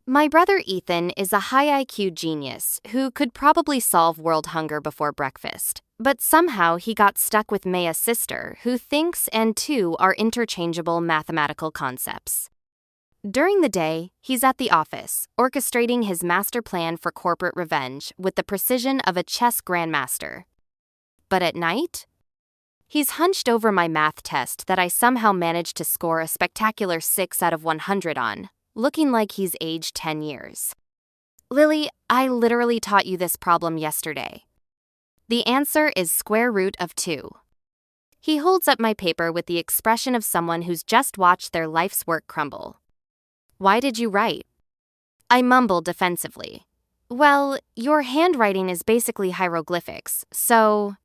My brother Ethan is a high IQ genius who could probably solve world hunger before breakfast, but somehow he got stuck with Maya's sister, who thinks and two are interchangeable mathematical concepts. During the day, he's at the office, orchestrating his master plan for corporate revenge with the precision of a chess grandmaster. But at night, he's hunched over my math test that I somehow managed to score a spectacular 6 out of 100 on, looking like he's aged 10 years. Lily, I literally taught you this problem yesterday. The answer is square root of 2. He holds up my paper with the expression of someone who's just watched their life's work crumble. Why did you write? I mumbled defensively. Well, your handwriting is basically hieroglyphics, so...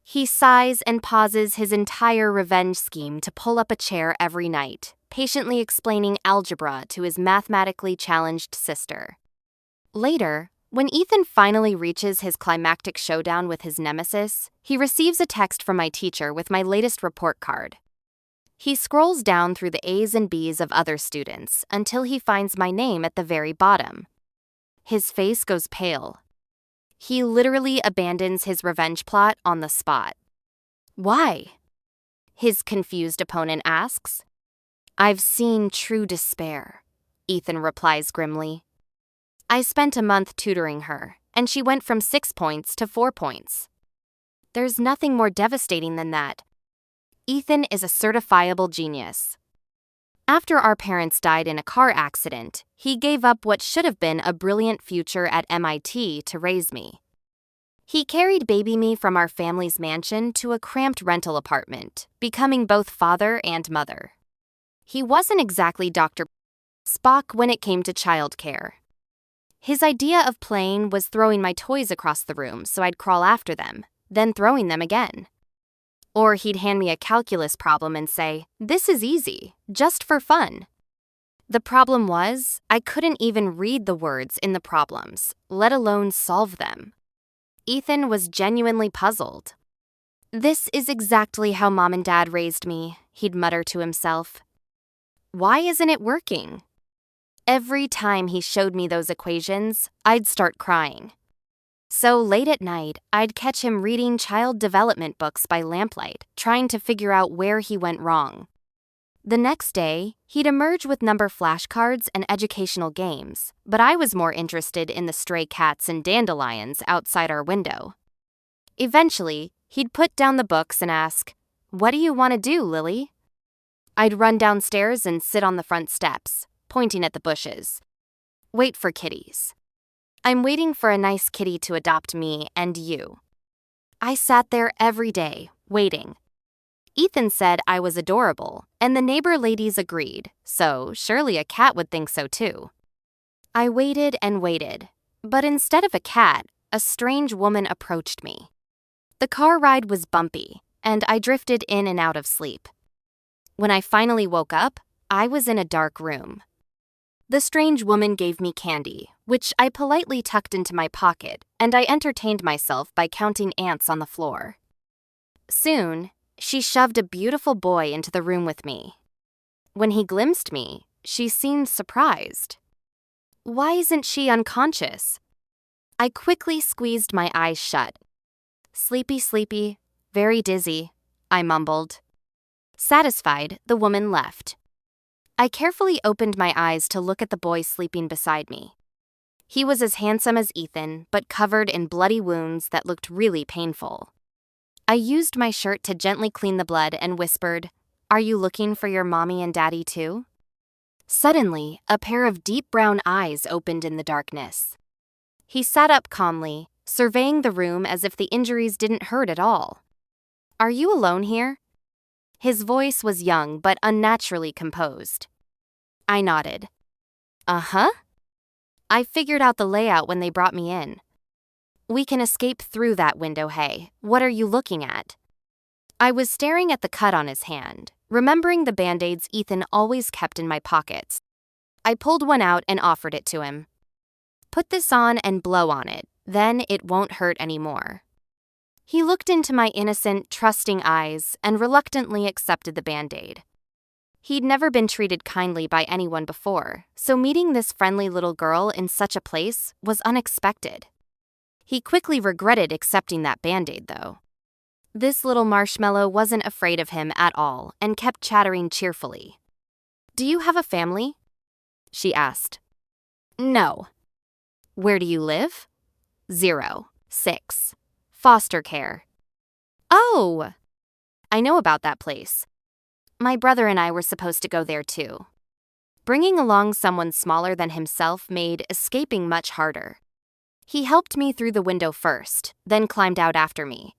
He sighs and pauses his entire revenge scheme to pull up a chair every night, patiently explaining algebra to his mathematically challenged sister. Later, when Ethan finally reaches his climactic showdown with his nemesis, he receives a text from my teacher with my latest report card. He scrolls down through the A's and B's of other students until he finds my name at the very bottom. His face goes pale. He literally abandons his revenge plot on the spot. Why? His confused opponent asks. I've seen true despair, Ethan replies grimly. I spent a month tutoring her, and she went from 6 points to 4 points. There's nothing more devastating than that. Ethan is a certifiable genius. After our parents died in a car accident, he gave up what should have been a brilliant future at MIT to raise me. He carried baby me from our family's mansion to a cramped rental apartment, becoming both father and mother. He wasn't exactly Dr. Spock when it came to childcare. His idea of playing was throwing my toys across the room so I'd crawl after them, then throwing them again. Or he'd hand me a calculus problem and say, "This is easy, just for fun." The problem was, I couldn't even read the words in the problems, let alone solve them. Ethan was genuinely puzzled. This is exactly how Mom and Dad raised me, he'd mutter to himself. Why isn't it working? Every time he showed me those equations, I'd start crying. So late at night, I'd catch him reading child development books by lamplight, trying to figure out where he went wrong. The next day, he'd emerge with number flashcards and educational games, but I was more interested in the stray cats and dandelions outside our window. Eventually, he'd put down the books and ask, "What do you want to do, Lily?" I'd run downstairs and sit on the front steps, pointing at the bushes. Wait for kitties. I'm waiting for a nice kitty to adopt me and you. I sat there every day, waiting. Ethan said I was adorable, and the neighbor ladies agreed, so surely a cat would think so too. I waited and waited, but instead of a cat, a strange woman approached me. The car ride was bumpy, and I drifted in and out of sleep. When I finally woke up, I was in a dark room. The strange woman gave me candy, which I politely tucked into my pocket, and I entertained myself by counting ants on the floor. Soon, she shoved a beautiful boy into the room with me. When he glimpsed me, she seemed surprised. Why isn't she unconscious? I quickly squeezed my eyes shut. Sleepy, sleepy, very dizzy, I mumbled. Satisfied, the woman left. I carefully opened my eyes to look at the boy sleeping beside me. He was as handsome as Ethan, but covered in bloody wounds that looked really painful. I used my shirt to gently clean the blood and whispered, "Are you looking for your mommy and daddy too?" Suddenly, a pair of deep brown eyes opened in the darkness. He sat up calmly, surveying the room as if the injuries didn't hurt at all. "Are you alone here?" His voice was young but unnaturally composed. I nodded. Uh-huh. I figured out the layout when they brought me in. We can escape through that window, hey. What are you looking at? I was staring at the cut on his hand, remembering the Band-Aids Ethan always kept in my pockets. I pulled one out and offered it to him. Put this on and blow on it, then it won't hurt anymore. He looked into my innocent, trusting eyes and reluctantly accepted the Band-Aid. He'd never been treated kindly by anyone before, so meeting this friendly little girl in such a place was unexpected. He quickly regretted accepting that band-aid, though. This little marshmallow wasn't afraid of him at all and kept chattering cheerfully. "Do you have a family?" she asked. "No." "Where do you live?" 0, 6. Foster care. "Oh! I know about that place. My brother and I were supposed to go there too." Bringing along someone smaller than himself made escaping much harder. He helped me through the window first, then climbed out after me.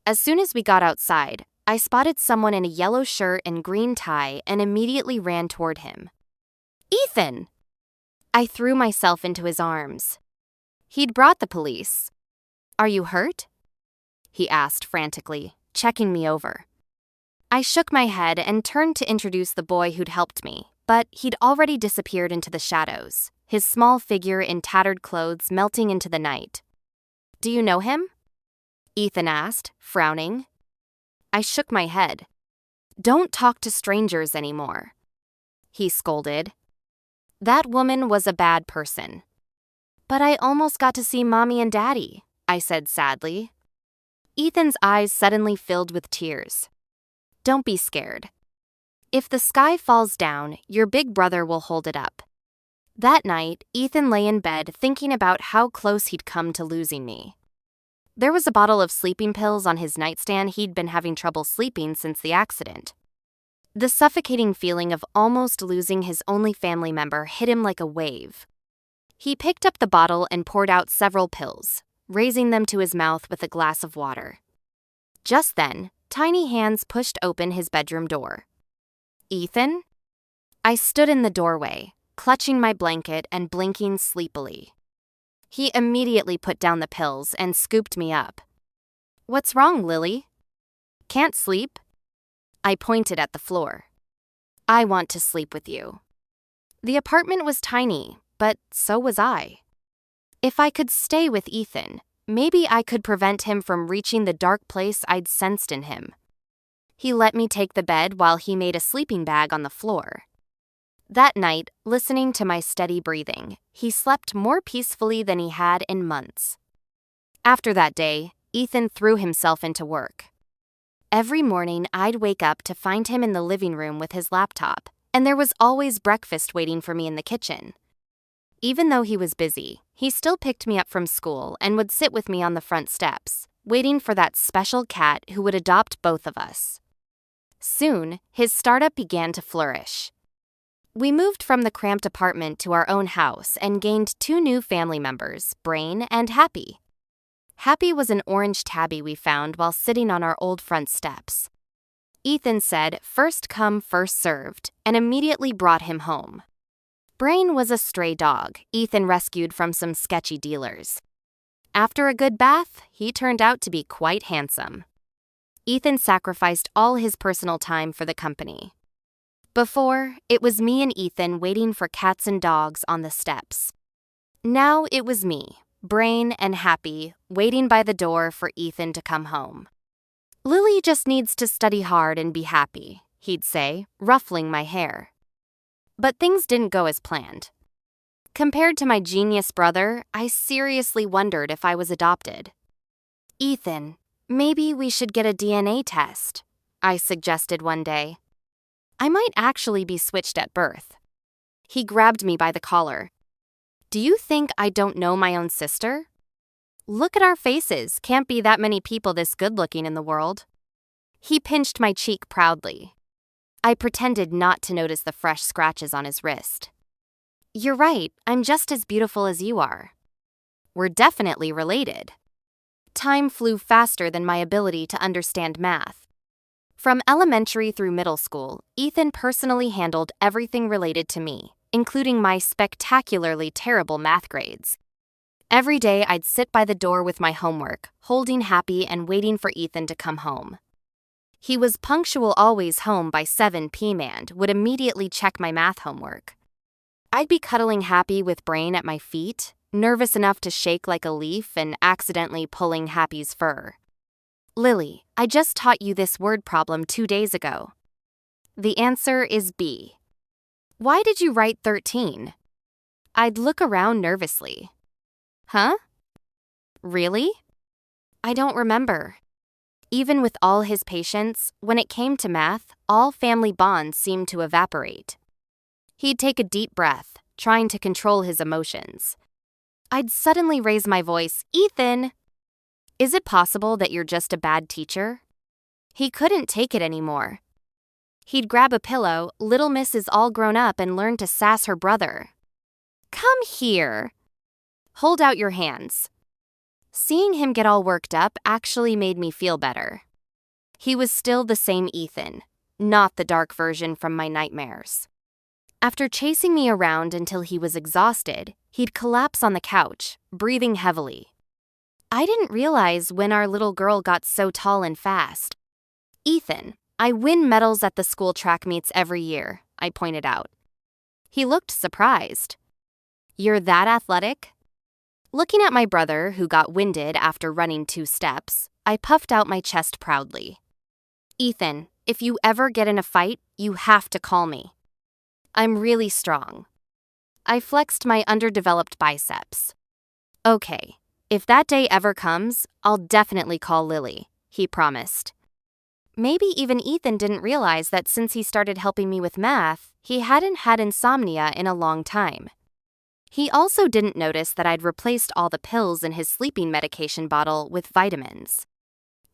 As soon as we got outside, I spotted someone in a yellow shirt and green tie and immediately ran toward him. "Ethan!" I threw myself into his arms. He'd brought the police. "Are you hurt?" he asked frantically, checking me over. I shook my head and turned to introduce the boy who'd helped me, but he'd already disappeared into the shadows, his small figure in tattered clothes melting into the night. "Do you know him?" Ethan asked, frowning. I shook my head. "Don't talk to strangers anymore," he scolded. "That woman was a bad person." "But I almost got to see Mommy and Daddy," I said sadly. Ethan's eyes suddenly filled with tears. "Don't be scared. If the sky falls down, your big brother will hold it up." That night, Ethan lay in bed thinking about how close he'd come to losing me. There was a bottle of sleeping pills on his nightstand. He'd been having trouble sleeping since the accident. The suffocating feeling of almost losing his only family member hit him like a wave. He picked up the bottle and poured out several pills, raising them to his mouth with a glass of water. Just then, tiny hands pushed open his bedroom door. "Ethan?" I stood in the doorway, clutching my blanket and blinking sleepily. He immediately put down the pills and scooped me up. "What's wrong, Lily? Can't sleep?" I pointed at the floor. "I want to sleep with you." The apartment was tiny, but so was I. If I could stay with Ethan, maybe I could prevent him from reaching the dark place I'd sensed in him. He let me take the bed while he made a sleeping bag on the floor. That night, listening to my steady breathing, he slept more peacefully than he had in months. After that day, Ethan threw himself into work. Every morning, I'd wake up to find him in the living room with his laptop, and there was always breakfast waiting for me in the kitchen. Even though he was busy, he still picked me up from school and would sit with me on the front steps, waiting for that special cat who would adopt both of us. Soon, his startup began to flourish. We moved from the cramped apartment to our own house and gained 2 new family members, Brain and Happy. Happy was an orange tabby we found while sitting on our old front steps. Ethan said, "First come, first served," and immediately brought him home. Brain was a stray dog Ethan rescued from some sketchy dealers. After a good bath, he turned out to be quite handsome. Ethan sacrificed all his personal time for the company. Before, it was me and Ethan waiting for cats and dogs on the steps. Now it was me, Brain and Happy, waiting by the door for Ethan to come home. "Lily just needs to study hard and be happy," he'd say, ruffling my hair. But things didn't go as planned. Compared to my genius brother, I seriously wondered if I was adopted. "Ethan, maybe we should get a DNA test," I suggested one day. "I might actually be switched at birth." He grabbed me by the collar. "Do you think I don't know my own sister? Look at our faces. Can't be that many people this good-looking in the world." He pinched my cheek proudly. I pretended not to notice the fresh scratches on his wrist. "You're right, I'm just as beautiful as you are. We're definitely related." Time flew faster than my ability to understand math. From elementary through middle school, Ethan personally handled everything related to me, including my spectacularly terrible math grades. Every day I'd sit by the door with my homework, holding Happy and waiting for Ethan to come home. He was punctual, always home by 7 p.m. and would immediately check my math homework. I'd be cuddling Happy with Brain at my feet, nervous enough to shake like a leaf and accidentally pulling Happy's fur. "Lily, I just taught you this word problem 2 days ago." The answer is B. Why did you write 13? I'd look around nervously. Huh? Really? I don't remember. Even with all his patience, when it came to math, all family bonds seemed to evaporate. He'd take a deep breath, trying to control his emotions. I'd suddenly raise my voice, Ethan! Is it possible that you're just a bad teacher? He couldn't take it anymore. He'd grab a pillow, little miss is all grown up and learn to sass her brother. Come here. Hold out your hands. Seeing him get all worked up actually made me feel better. He was still the same Ethan, not the dark version from my nightmares. After chasing me around until he was exhausted, he'd collapse on the couch, breathing heavily. I didn't realize when our little girl got so tall and fast. Ethan, I win medals at the school track meets every year, I pointed out. He looked surprised. You're that athletic? Looking at my brother, who got winded after running 2 steps, I puffed out my chest proudly. Ethan, if you ever get in a fight, you have to call me. I'm really strong. I flexed my underdeveloped biceps. Okay, if that day ever comes, I'll definitely call Lily, he promised. Maybe even Ethan didn't realize that since he started helping me with math, he hadn't had insomnia in a long time. He also didn't notice that I'd replaced all the pills in his sleeping medication bottle with vitamins.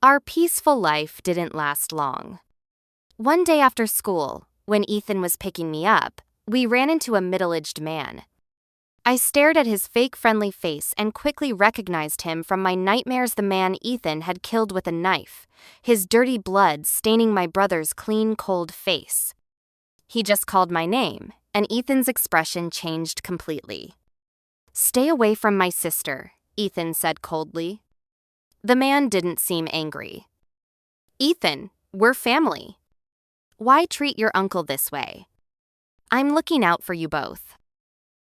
Our peaceful life didn't last long. One day after school, when Ethan was picking me up, we ran into a middle-aged man. I stared at his fake friendly face and quickly recognized him from my nightmares, the man Ethan had killed with a knife, his dirty blood staining my brother's clean, cold face. He just called my name, and Ethan's expression changed completely. Stay away from my sister, Ethan said coldly. The man didn't seem angry. Ethan, we're family. Why treat your uncle this way? I'm looking out for you both.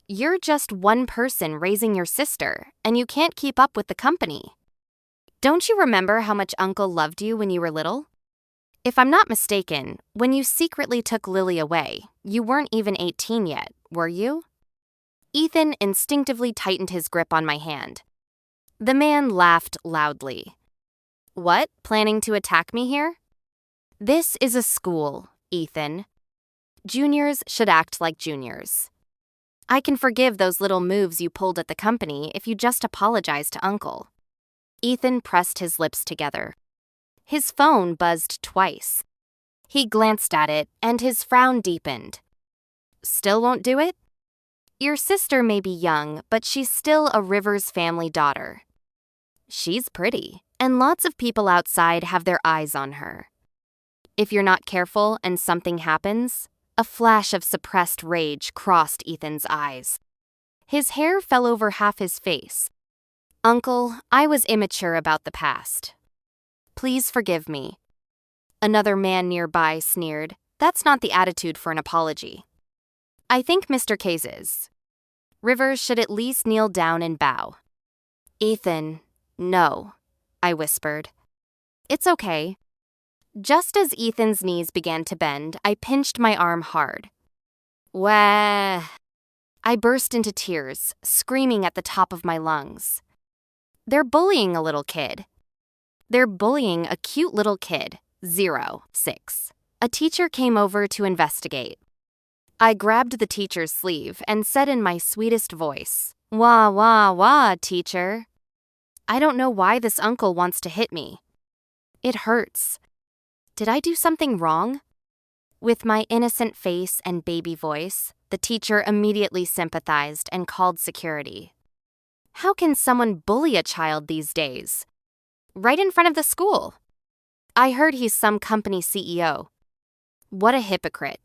You're just one person raising your sister, and you can't keep up with the company. Don't you remember how much Uncle loved you when you were little? If I'm not mistaken, when you secretly took Lily away, you weren't even 18 yet, were you? Ethan instinctively tightened his grip on my hand. The man laughed loudly. What, planning to attack me here? This is a school, Ethan. Juniors should act like juniors. I can forgive those little moves you pulled at the company if you just apologize to Uncle. Ethan pressed his lips together. His phone buzzed twice. He glanced at it, and his frown deepened. Still won't do it? Your sister may be young, but she's still a Rivers family daughter. She's pretty, and lots of people outside have their eyes on her. If you're not careful and something happens, a flash of suppressed rage crossed Ethan's eyes. His hair fell over half his face. Uncle, I was immature about the past. Please forgive me. Another man nearby sneered. That's not the attitude for an apology. I think Mr. K's is. Rivers should at least kneel down and bow. Ethan, no, I whispered. It's okay. Just as Ethan's knees began to bend, I pinched my arm hard. Wah! I burst into tears, screaming at the top of my lungs. They're bullying a little kid. They're bullying a cute little kid, 06. A teacher came over to investigate. I grabbed the teacher's sleeve and said in my sweetest voice, Wah, wah, wah, teacher. I don't know why this uncle wants to hit me. It hurts. Did I do something wrong? With my innocent face and baby voice, the teacher immediately sympathized and called security. How can someone bully a child these days? Right in front of the school. I heard he's some company CEO. What a hypocrite.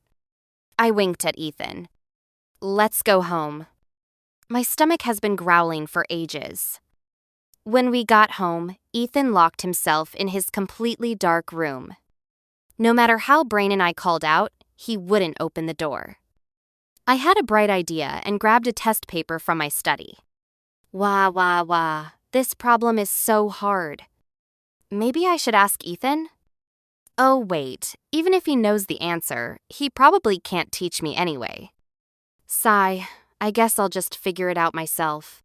I winked at Ethan. Let's go home. My stomach has been growling for ages. When we got home, Ethan locked himself in his completely dark room. No matter how Brain and I called out, he wouldn't open the door. I had a bright idea and grabbed a test paper from my study. Wah, wah, wah. This problem is so hard. Maybe I should ask Ethan? Oh, wait, even if he knows the answer, he probably can't teach me anyway. Sigh, I guess I'll just figure it out myself.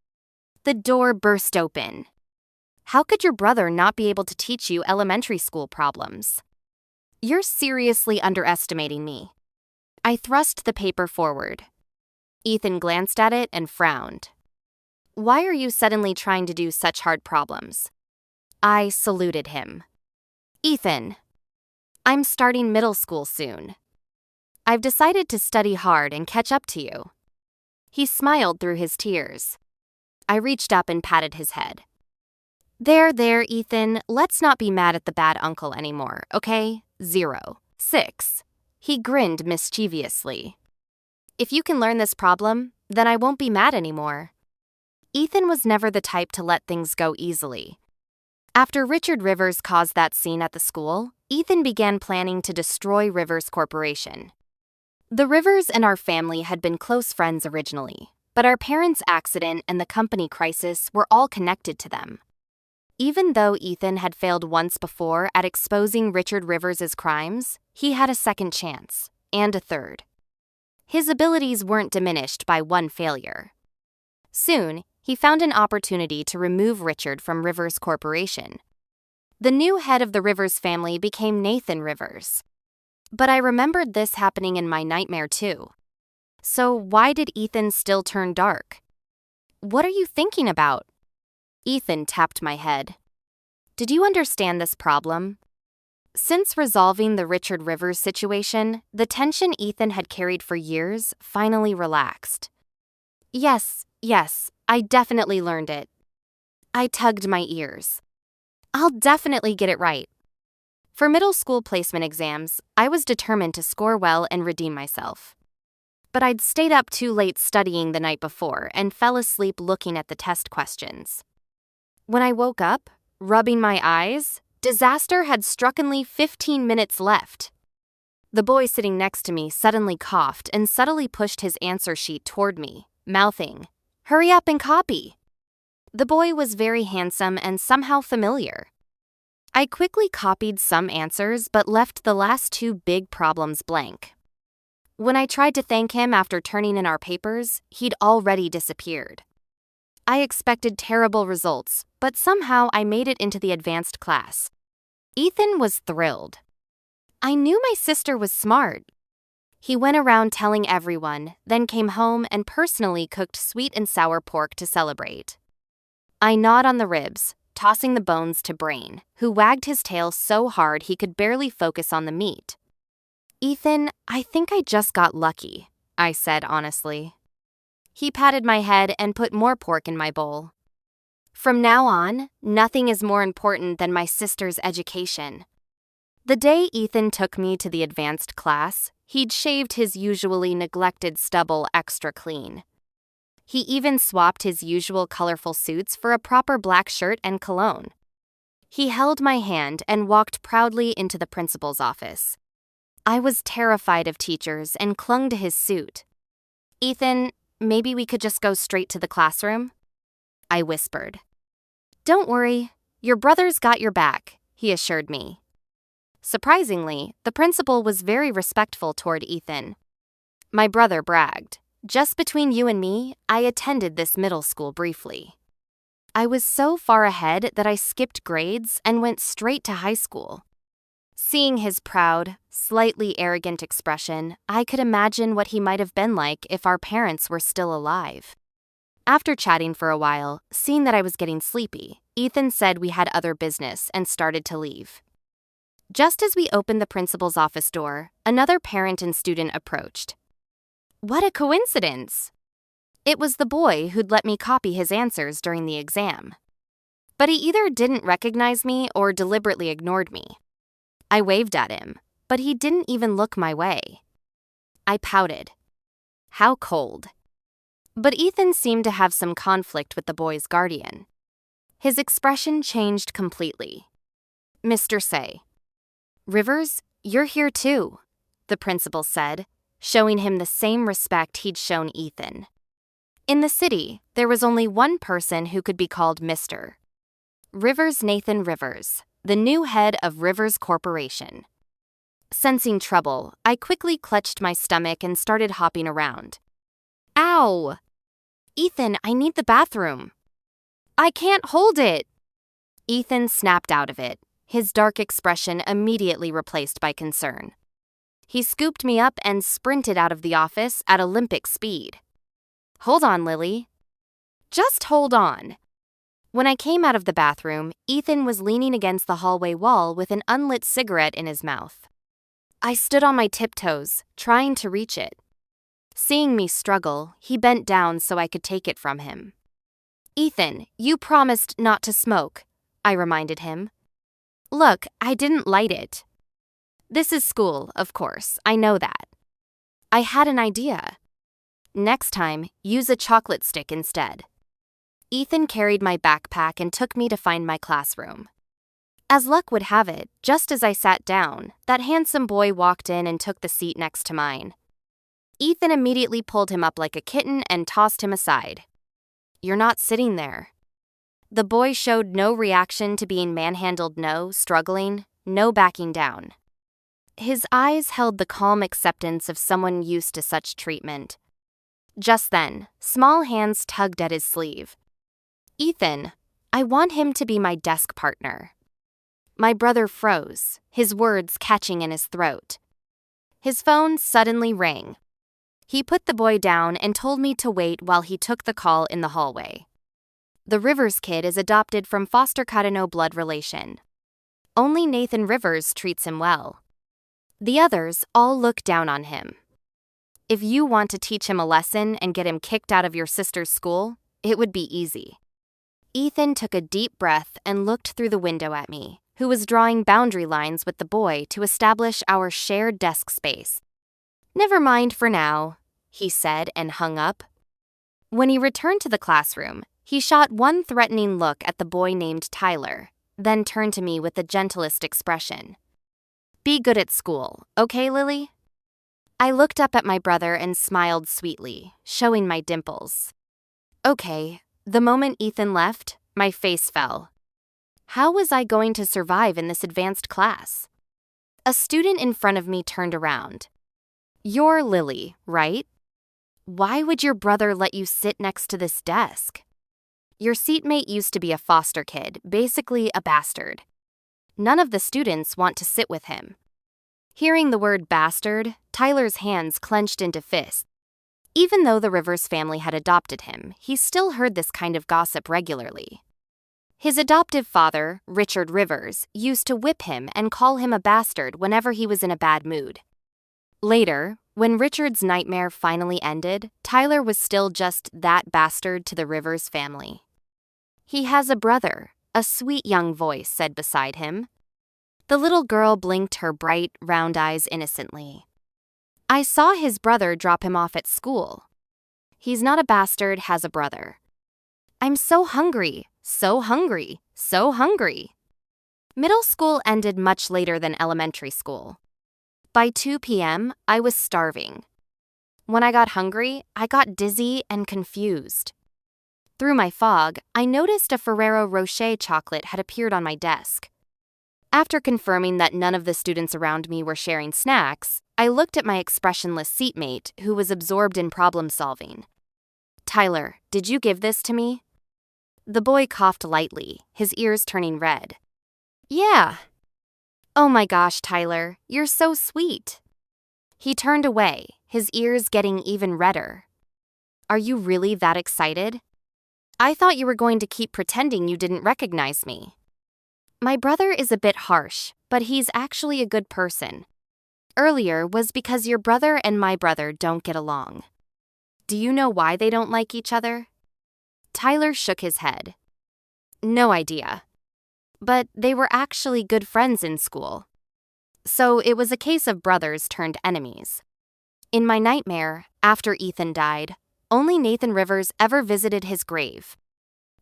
The door burst open. How could your brother not be able to teach you elementary school problems? You're seriously underestimating me. I thrust the paper forward. Ethan glanced at it and frowned. Why are you suddenly trying to do such hard problems? I saluted him. Ethan, I'm starting middle school soon. I've decided to study hard and catch up to you. He smiled through his tears. I reached up and patted his head. There, Ethan, let's not be mad at the bad uncle anymore, okay? 0, 6. He grinned mischievously. If you can learn this problem, then I won't be mad anymore. Ethan was never the type to let things go easily. After Richard Rivers caused that scene at the school, Ethan began planning to destroy Rivers Corporation. The Rivers and our family had been close friends originally, but our parents' accident and the company crisis were all connected to them. Even though Ethan had failed once before at exposing Richard Rivers' crimes, he had a second chance, and a third. His abilities weren't diminished by one failure. Soon, he found an opportunity to remove Richard from Rivers Corporation. The new head of the Rivers family became Nathan Rivers. But I remembered this happening in my nightmare too. So why did Ethan still turn dark? What are you thinking about? Ethan tapped my head. Did you understand this problem? Since resolving the Richard Rivers situation, the tension Ethan had carried for years finally relaxed. Yes, I definitely learned it. I tugged my ears. I'll definitely get it right. For middle school placement exams, I was determined to score well and redeem myself. But I'd stayed up too late studying the night before and fell asleep looking at the test questions. When I woke up, rubbing my eyes, disaster had struckingly 15 minutes left. The boy sitting next to me suddenly coughed and subtly pushed his answer sheet toward me, mouthing, "Hurry up and copy." The boy was very handsome and somehow familiar. I quickly copied some answers but left the last two big problems blank. When I tried to thank him after turning in our papers, he'd already disappeared. I expected terrible results, but somehow I made it into the advanced class. Ethan was thrilled. I knew my sister was smart. He went around telling everyone, then came home and personally cooked sweet and sour pork to celebrate. I gnawed on the ribs, tossing the bones to Brain, who wagged his tail so hard he could barely focus on the meat. Ethan, I think I just got lucky, I said honestly. He patted my head and put more pork in my bowl. From now on, nothing is more important than my sister's education. The day Ethan took me to the advanced class, he'd shaved his usually neglected stubble extra clean. He even swapped his usual colorful suits for a proper black shirt and cologne. He held my hand and walked proudly into the principal's office. I was terrified of teachers and clung to his suit. Ethan, maybe we could just go straight to the classroom? I whispered. Don't worry, your brother's got your back, he assured me. Surprisingly, the principal was very respectful toward Ethan. My brother bragged, just between you and me, I attended this middle school briefly. I was so far ahead that I skipped grades and went straight to high school. Seeing his proud, slightly arrogant expression, I could imagine what he might have been like if our parents were still alive. After chatting for a while, seeing that I was getting sleepy, Ethan said we had other business and started to leave. Just as we opened the principal's office door, another parent and student approached. What a coincidence! It was the boy who'd let me copy his answers during the exam. But he either didn't recognize me or deliberately ignored me. I waved at him, but he didn't even look my way. I pouted. How cold. But Ethan seemed to have some conflict with the boy's guardian. His expression changed completely. Mr. Say. Rivers, you're here too, the principal said, showing him the same respect he'd shown Ethan. In the city, there was only one person who could be called Mr. Rivers Nathan Rivers, the new head of Rivers Corporation. Sensing trouble, I quickly clutched my stomach and started hopping around. Ow! Ethan, I need the bathroom. I can't hold it! Ethan snapped out of it, his dark expression immediately replaced by concern. He scooped me up and sprinted out of the office at Olympic speed. Hold on, Lily. Just hold on. When I came out of the bathroom, Ethan was leaning against the hallway wall with an unlit cigarette in his mouth. I stood on my tiptoes, trying to reach it. Seeing me struggle, he bent down so I could take it from him. Ethan, you promised not to smoke, I reminded him. Look, I didn't light it. This is school, of course, I know that. I had an idea. Next time, use a chocolate stick instead. Ethan carried my backpack and took me to find my classroom. As luck would have it, just as I sat down, that handsome boy walked in and took the seat next to mine. Ethan immediately pulled him up like a kitten and tossed him aside. You're not sitting there. The boy showed no reaction to being manhandled, no struggling, no backing down. His eyes held the calm acceptance of someone used to such treatment. Just then, small hands tugged at his sleeve. Ethan, I want him to be my desk partner. My brother froze, his words catching in his throat. His phone suddenly rang. He put the boy down and told me to wait while he took the call in the hallway. The Rivers kid is adopted from foster care, no blood relation. Only Nathan Rivers treats him well. The others all look down on him. If you want to teach him a lesson and get him kicked out of your sister's school, it would be easy. Ethan took a deep breath and looked through the window at me, who was drawing boundary lines with the boy to establish our shared desk space. Never mind for now, he said and hung up. When he returned to the classroom, he shot one threatening look at the boy named Tyler, then turned to me with the gentlest expression. Be good at school, okay, Lily? I looked up at my brother and smiled sweetly, showing my dimples. Okay, the moment Ethan left, my face fell. How was I going to survive in this advanced class? A student in front of me turned around. You're Lily, right? Why would your brother let you sit next to this desk? Your seatmate used to be a foster kid, basically a bastard. None of the students want to sit with him. Hearing the word bastard, Tyler's hands clenched into fists. Even though the Rivers family had adopted him, he still heard this kind of gossip regularly. His adoptive father, Richard Rivers, used to whip him and call him a bastard whenever he was in a bad mood. Later, when Richard's nightmare finally ended, Tyler was still just that bastard to the Rivers family. He has a brother, a sweet young voice said beside him. The little girl blinked her bright, round eyes innocently. I saw his brother drop him off at school. He's not a bastard, has a brother. I'm so hungry, so hungry, so hungry. Middle school ended much later than elementary school. By 2 p.m., I was starving. When I got hungry, I got dizzy and confused. Through my fog, I noticed a Ferrero Rocher chocolate had appeared on my desk. After confirming that none of the students around me were sharing snacks, I looked at my expressionless seatmate, who was absorbed in problem solving. Tyler, did you give this to me? The boy coughed lightly, his ears turning red. Yeah. Oh my gosh, Tyler, you're so sweet. He turned away, his ears getting even redder. Are you really that excited? I thought you were going to keep pretending you didn't recognize me. My brother is a bit harsh, but he's actually a good person. Earlier was because your brother and my brother don't get along. Do you know why they don't like each other? Tyler shook his head. No idea. But they were actually good friends in school. So it was a case of brothers turned enemies. In my nightmare, after Ethan died, only Nathan Rivers ever visited his grave.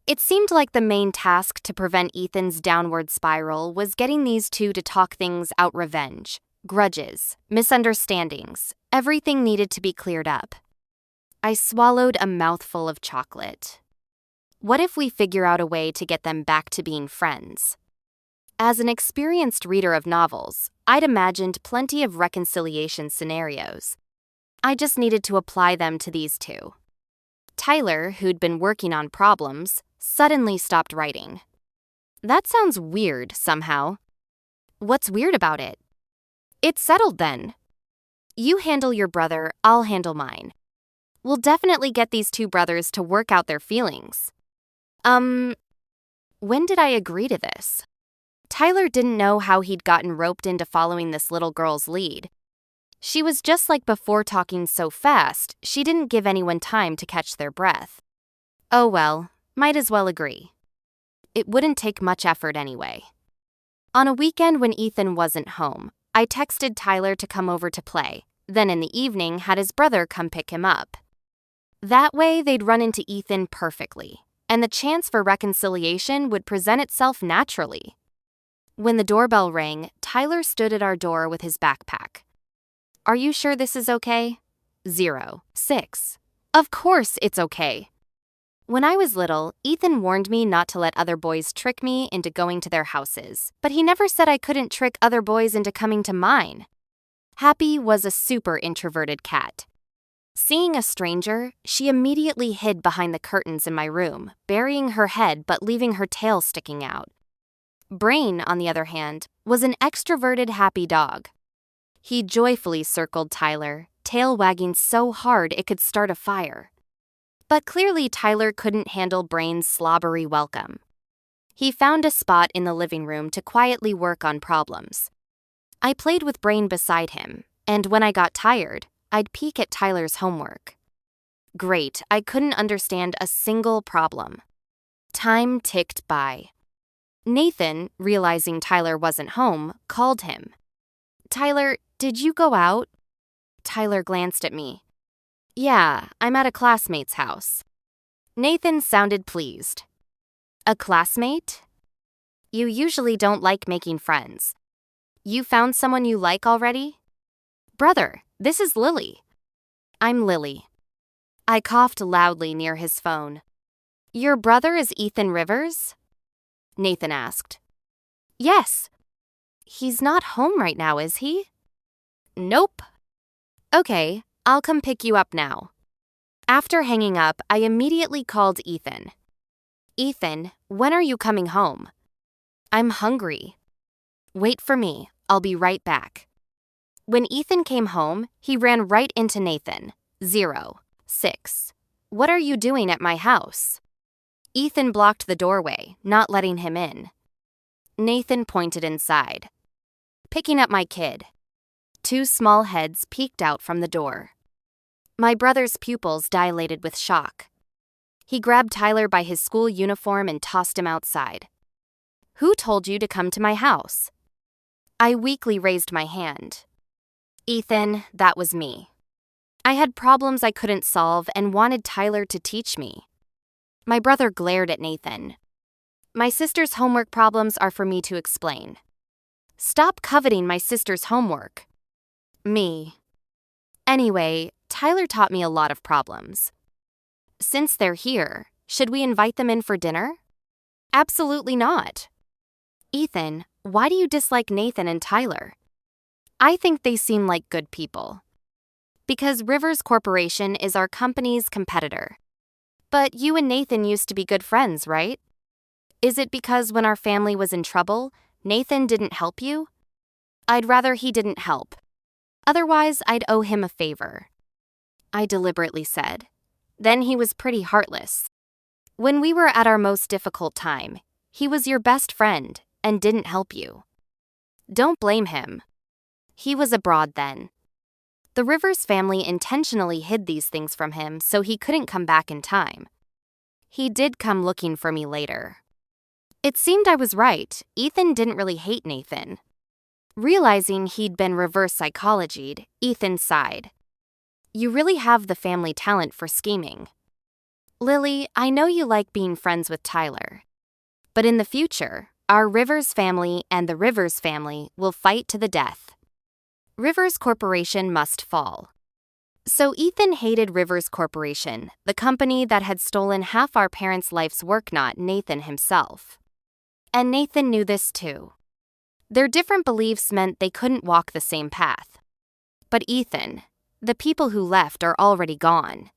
It seemed like the main task to prevent Ethan's downward spiral was getting these two to talk things out: revenge, grudges, misunderstandings. Everything needed to be cleared up. I swallowed a mouthful of chocolate. What if we figure out a way to get them back to being friends? As an experienced reader of novels, I'd imagined plenty of reconciliation scenarios. I just needed to apply them to these two. Tyler, who'd been working on problems, suddenly stopped writing. That sounds weird somehow. What's weird about it? It's settled then. You handle your brother, I'll handle mine. We'll definitely get these two brothers to work out their feelings. When did I agree to this? Tyler didn't know how he'd gotten roped into following this little girl's lead. She was just like before, talking so fast, she didn't give anyone time to catch their breath. Oh well, might as well agree. It wouldn't take much effort anyway. On a weekend when Ethan wasn't home, I texted Tyler to come over to play, then in the evening had his brother come pick him up. That way they'd run into Ethan perfectly, and the chance for reconciliation would present itself naturally. When the doorbell rang, Tyler stood at our door with his backpack. Are you sure this is okay? 06. Of course it's okay. When I was little, Ethan warned me not to let other boys trick me into going to their houses, but he never said I couldn't trick other boys into coming to mine. Happy was a super introverted cat. Seeing a stranger, she immediately hid behind the curtains in my room, burying her head but leaving her tail sticking out. Brain, on the other hand, was an extroverted happy dog. He joyfully circled Tyler, tail wagging so hard it could start a fire. But clearly Tyler couldn't handle Brain's slobbery welcome. He found a spot in the living room to quietly work on problems. I played with Brain beside him, and when I got tired, I'd peek at Tyler's homework. Great, I couldn't understand a single problem. Time ticked by. Nathan, realizing Tyler wasn't home, called him. Tyler, did you go out? Tyler glanced at me. Yeah, I'm at a classmate's house. Nathan sounded pleased. A classmate? You usually don't like making friends. You found someone you like already? Brother, this is Lily. I'm Lily. I coughed loudly near his phone. Your brother is Ethan Rivers? Nathan asked. Yes. He's not home right now, is he? Nope. Okay, I'll come pick you up now. After hanging up, I immediately called Ethan. Ethan, when are you coming home? I'm hungry. Wait for me, I'll be right back. When Ethan came home, he ran right into Nathan. 06. What are you doing at my house? Ethan blocked the doorway, not letting him in. Nathan pointed inside. Picking up my kid. Two small heads peeked out from the door. My brother's pupils dilated with shock. He grabbed Tyler by his school uniform and tossed him outside. Who told you to come to my house? I weakly raised my hand. Ethan, that was me. I had problems I couldn't solve and wanted Tyler to teach me. My brother glared at Nathan. My sister's homework problems are for me to explain. Stop coveting my sister's homework. Me. Anyway, Tyler taught me a lot of problems. Since they're here, should we invite them in for dinner? Absolutely not. Ethan, why do you dislike Nathan and Tyler? I think they seem like good people. Because Rivers Corporation is our company's competitor. But you and Nathan used to be good friends, right? Is it because when our family was in trouble, Nathan didn't help you? I'd rather he didn't help. Otherwise, I'd owe him a favor. I deliberately said. Then he was pretty heartless. When we were at our most difficult time, he was your best friend and didn't help you. Don't blame him. He was abroad then. The Rivers family intentionally hid these things from him so he couldn't come back in time. He did come looking for me later. It seemed I was right. Ethan didn't really hate Nathan. Realizing he'd been reverse psychologied, Ethan sighed. You really have the family talent for scheming. Lily, I know you like being friends with Tyler. But in the future, our Rivers family and the Rivers family will fight to the death. Rivers Corporation must fall. So Ethan hated Rivers Corporation, the company that had stolen half our parents' life's work, not Nathan himself. And Nathan knew this too. Their different beliefs meant they couldn't walk the same path. But Ethan, the people who left are already gone.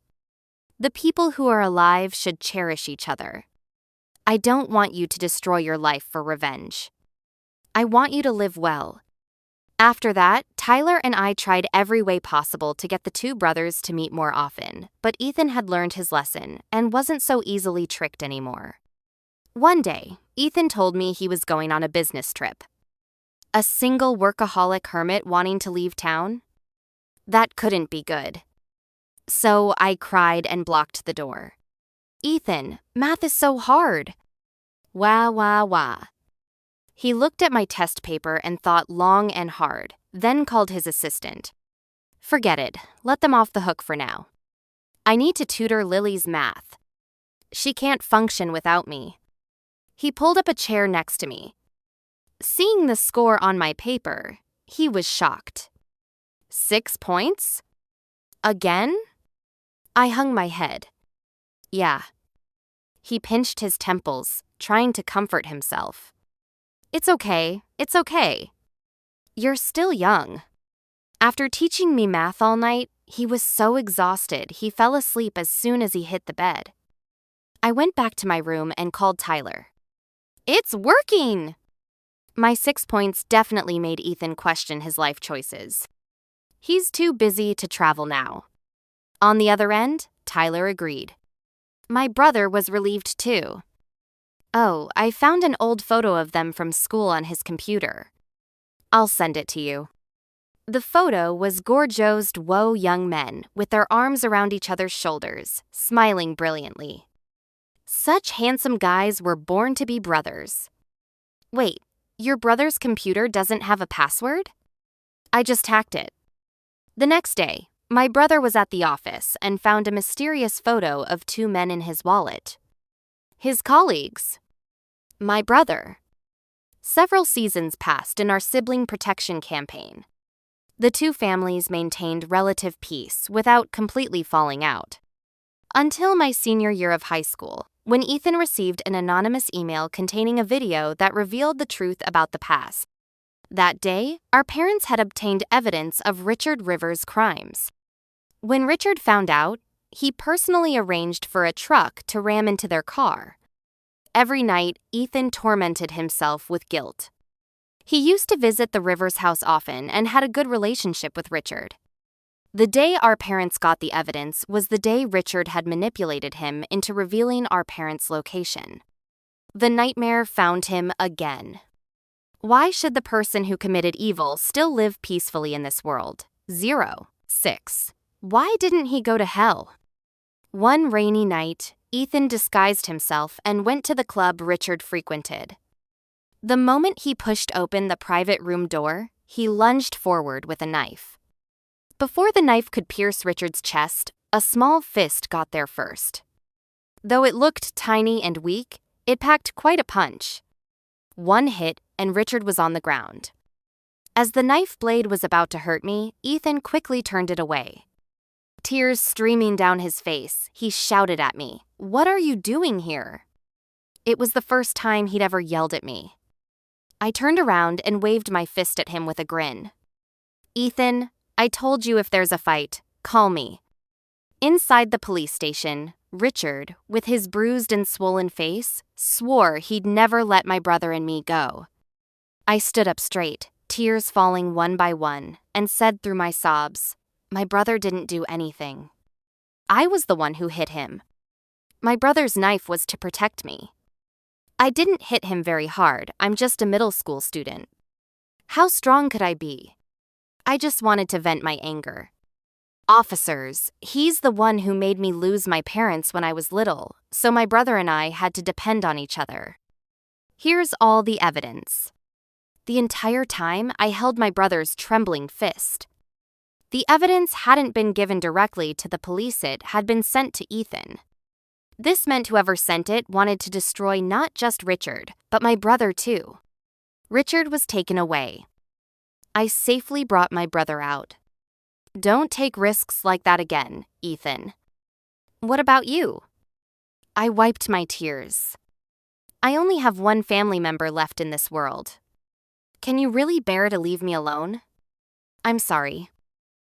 The people who are alive should cherish each other. I don't want you to destroy your life for revenge. I want you to live well. After that, Tyler and I tried every way possible to get the two brothers to meet more often, but Ethan had learned his lesson and wasn't so easily tricked anymore. One day, Ethan told me he was going on a business trip. A single workaholic hermit wanting to leave town? That couldn't be good. So I cried and blocked the door. Ethan, math is so hard. Wah, wah, wah. He looked at my test paper and thought long and hard, then called his assistant. Forget it, let them off the hook for now. I need to tutor Lily's math. She can't function without me. He pulled up a chair next to me. Seeing the score on my paper, he was shocked. 6 points? Again? I hung my head. Yeah. He pinched his temples, trying to comfort himself. It's okay, it's okay. You're still young. After teaching me math all night, he was so exhausted he fell asleep as soon as he hit the bed. I went back to my room and called Tyler. It's working! My 6 points definitely made Ethan question his life choices. He's too busy to travel now. On the other end, Tyler agreed. My brother was relieved too. Oh, I found an old photo of them from school on his computer. I'll send it to you. The photo was gorgeous young men with their arms around each other's shoulders, smiling brilliantly. Such handsome guys were born to be brothers. Wait, your brother's computer doesn't have a password? I just hacked it. The next day, my brother was at the office and found a mysterious photo of 2 men in his wallet. His colleagues. My brother. Several seasons passed in our sibling protection campaign. The two families maintained relative peace without completely falling out. Until my senior year of high school, when Ethan received an anonymous email containing a video that revealed the truth about the past. That day, our parents had obtained evidence of Richard Rivers' crimes. When Richard found out, he personally arranged for a truck to ram into their car. Every night, Ethan tormented himself with guilt. He used to visit the Rivers house often and had a good relationship with Richard. The day our parents got the evidence was the day Richard had manipulated him into revealing our parents' location. The nightmare found him again. Why should the person who committed evil still live peacefully in this world? 0, 6. Why didn't he go to hell? One rainy night, Ethan disguised himself and went to the club Richard frequented. The moment he pushed open the private room door, he lunged forward with a knife. Before the knife could pierce Richard's chest, a small fist got there first. Though it looked tiny and weak, it packed quite a punch. One hit, and Richard was on the ground. As the knife blade was about to hurt me, Ethan quickly turned it away. Tears streaming down his face, he shouted at me, "What are you doing here?" It was the first time he'd ever yelled at me. I turned around and waved my fist at him with a grin. Ethan, I told you if there's a fight, call me. Inside the police station, Richard, with his bruised and swollen face, swore he'd never let my brother and me go. I stood up straight, tears falling one by one, and said through my sobs, "My brother didn't do anything. I was the one who hit him. My brother's knife was to protect me. I didn't hit him very hard, I'm just a middle school student. How strong could I be? I just wanted to vent my anger. Officers, he's the one who made me lose my parents when I was little, so my brother and I had to depend on each other. Here's all the evidence." The entire time, I held my brother's trembling fist. The evidence hadn't been given directly to the police, it had been sent to Ethan. This meant whoever sent it wanted to destroy not just Richard, but my brother too. Richard was taken away. I safely brought my brother out. Don't take risks like that again, Ethan. What about you? I wiped my tears. I only have one family member left in this world. Can you really bear to leave me alone? I'm sorry.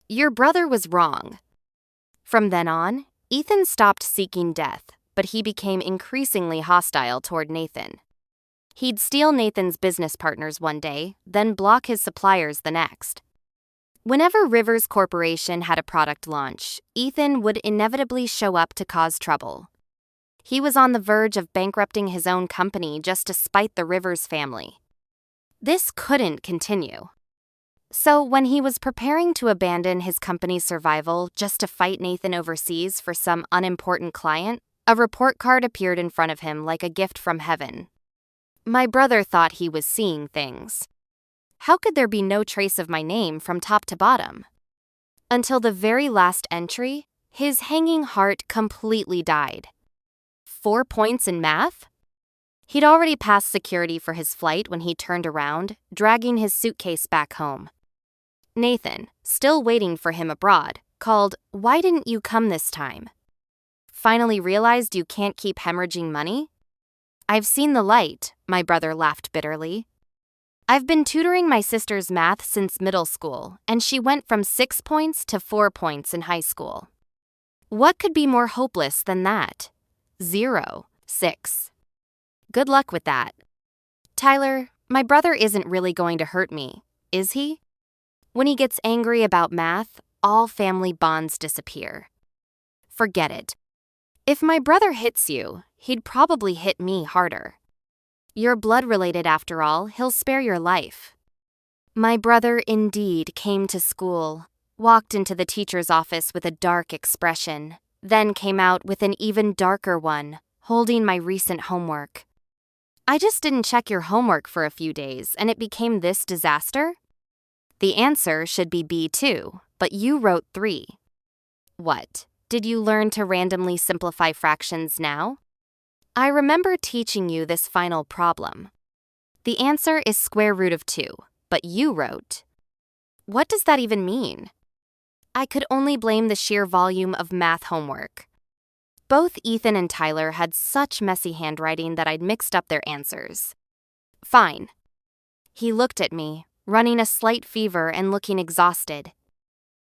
Your brother was wrong. From then on, Ethan stopped seeking death, but he became increasingly hostile toward Nathan. He'd steal Nathan's business partners one day, then block his suppliers the next. Whenever Rivers Corporation had a product launch, Ethan would inevitably show up to cause trouble. He was on the verge of bankrupting his own company just to spite the Rivers family. This couldn't continue. So when he was preparing to abandon his company's survival just to fight Nathan overseas for some unimportant client, a report card appeared in front of him like a gift from heaven. My brother thought he was seeing things. How could there be no trace of my name from top to bottom? Until the very last entry, his hanging heart completely died. 4 points in math? He'd already passed security for his flight when he turned around, dragging his suitcase back home. Nathan, still waiting for him abroad, called, "Why didn't you come this time? Finally realized you can't keep hemorrhaging money?" "I've seen the light," my brother laughed bitterly. "I've been tutoring my sister's math since middle school, and she went from 6 points to 4 points in high school. What could be more hopeless than that? 0, 6. Good luck with that. Tyler, my brother isn't really going to hurt me, is he? When he gets angry about math, all family bonds disappear. Forget it. If my brother hits you, he'd probably hit me harder. You're blood-related after all, he'll spare your life." My brother indeed came to school, walked into the teacher's office with a dark expression, then came out with an even darker one, holding my recent homework. "I just didn't check your homework for a few days, and it became this disaster? The answer should be B2, but you wrote 3. What, did you learn to randomly simplify fractions now? I remember teaching you this final problem. The answer is square root of 2, but you wrote. What does that even mean?" I could only blame the sheer volume of math homework. Both Ethan and Tyler had such messy handwriting that I'd mixed up their answers. "Fine." He looked at me, running a slight fever and looking exhausted.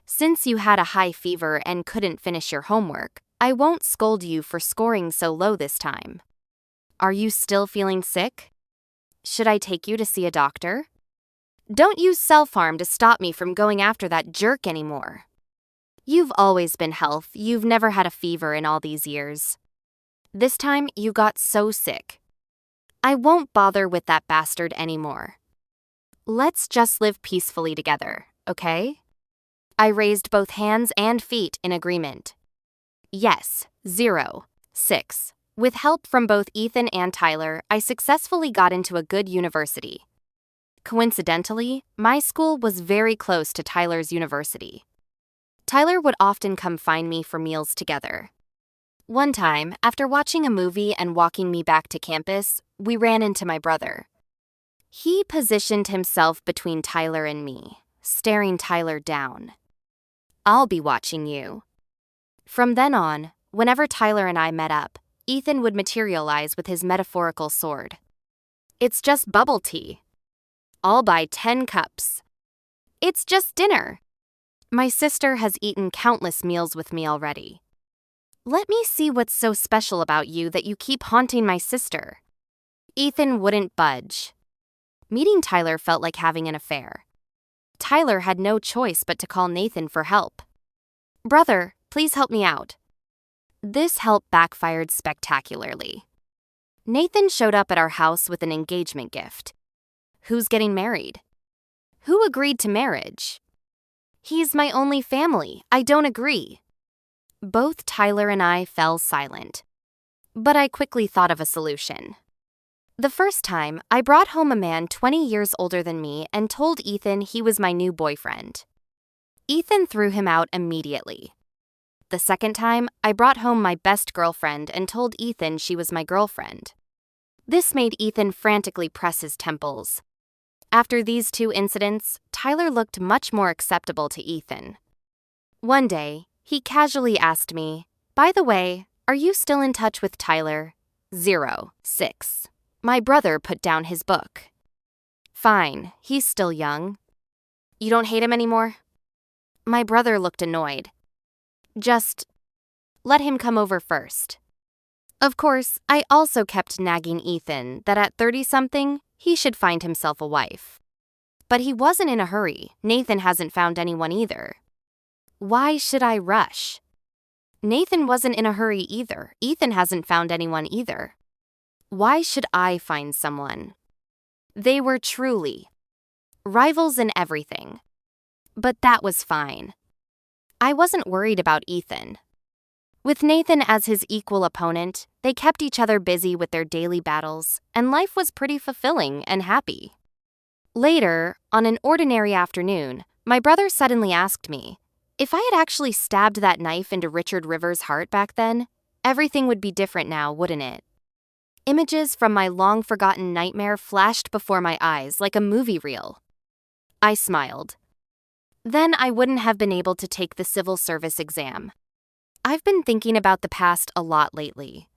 "Since you had a high fever and couldn't finish your homework, I won't scold you for scoring so low this time. Are you still feeling sick? Should I take you to see a doctor? Don't use self-harm to stop me from going after that jerk anymore. You've always been healthy, you've never had a fever in all these years. This time you got so sick. I won't bother with that bastard anymore. Let's just live peacefully together, okay?" I raised both hands and feet in agreement. Yes, 0, 6. With help from both Ethan and Tyler, I successfully got into a good university. Coincidentally, my school was very close to Tyler's university. Tyler would often come find me for meals together. One time, after watching a movie and walking me back to campus, we ran into my brother. He positioned himself between Tyler and me, staring Tyler down. "I'll be watching you." From then on, whenever Tyler and I met up, Ethan would materialize with his metaphorical sword. "It's just bubble tea." "I'll buy 10 cups." "It's just dinner." My sister has eaten countless meals with me already. "Let me see what's so special about you that you keep haunting my sister." Ethan wouldn't budge. Meeting Tyler felt like having an affair. Tyler had no choice but to call Nathan for help. "Brother, please help me out." This help backfired spectacularly. Nathan showed up at our house with an engagement gift. Who's getting married? Who agreed to marriage? He's my only family. I don't agree. Both Tyler and I fell silent. But I quickly thought of a solution. The first time, I brought home a man 20 years older than me and told Ethan he was my new boyfriend. Ethan threw him out immediately. The second time, I brought home my best girlfriend and told Ethan she was my girlfriend. This made Ethan frantically press his temples. After these 2 incidents, Tyler looked much more acceptable to Ethan. One day, he casually asked me, "By the way, are you still in touch with Tyler?" 0, 6. My brother put down his book. Fine, he's still young. You don't hate him anymore? My brother looked annoyed. Just let him come over first. Of course, I also kept nagging Ethan that at 30-something, he should find himself a wife. But he wasn't in a hurry. Nathan hasn't found anyone either. Why should I rush? Nathan wasn't in a hurry either. Ethan hasn't found anyone either. Why should I find someone? They were truly rivals in everything. But that was fine. I wasn't worried about Ethan. With Nathan as his equal opponent, they kept each other busy with their daily battles, and life was pretty fulfilling and happy. Later, on an ordinary afternoon, my brother suddenly asked me, if I had actually stabbed that knife into Richard Rivers' heart back then, everything would be different now, wouldn't it? Images from my long-forgotten nightmare flashed before my eyes like a movie reel. I smiled. Then I wouldn't have been able to take the civil service exam. I've been thinking about the past a lot lately.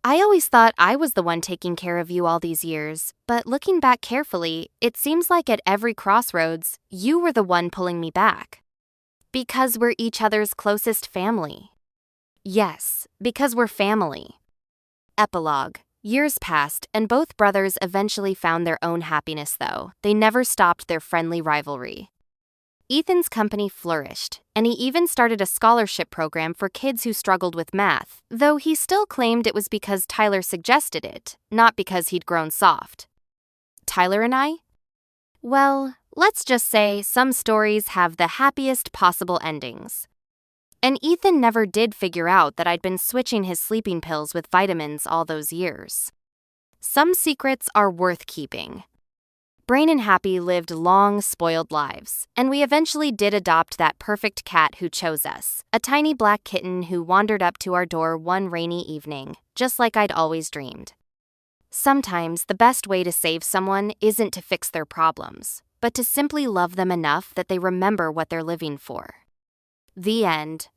I always thought I was the one taking care of you all these years, but looking back carefully, it seems like at every crossroads, you were the one pulling me back. Because we're each other's closest family. Yes, because we're family. Epilogue. Years passed, and both brothers eventually found their own happiness, though. They never stopped their friendly rivalry. Ethan's company flourished, and he even started a scholarship program for kids who struggled with math, though he still claimed it was because Tyler suggested it, not because he'd grown soft. Tyler and I? Well, let's just say some stories have the happiest possible endings. And Ethan never did figure out that I'd been switching his sleeping pills with vitamins all those years. Some secrets are worth keeping. Brain and Happy lived long, spoiled lives, and we eventually did adopt that perfect cat who chose us, a tiny black kitten who wandered up to our door one rainy evening, just like I'd always dreamed. Sometimes the best way to save someone isn't to fix their problems, but to simply love them enough that they remember what they're living for. The end.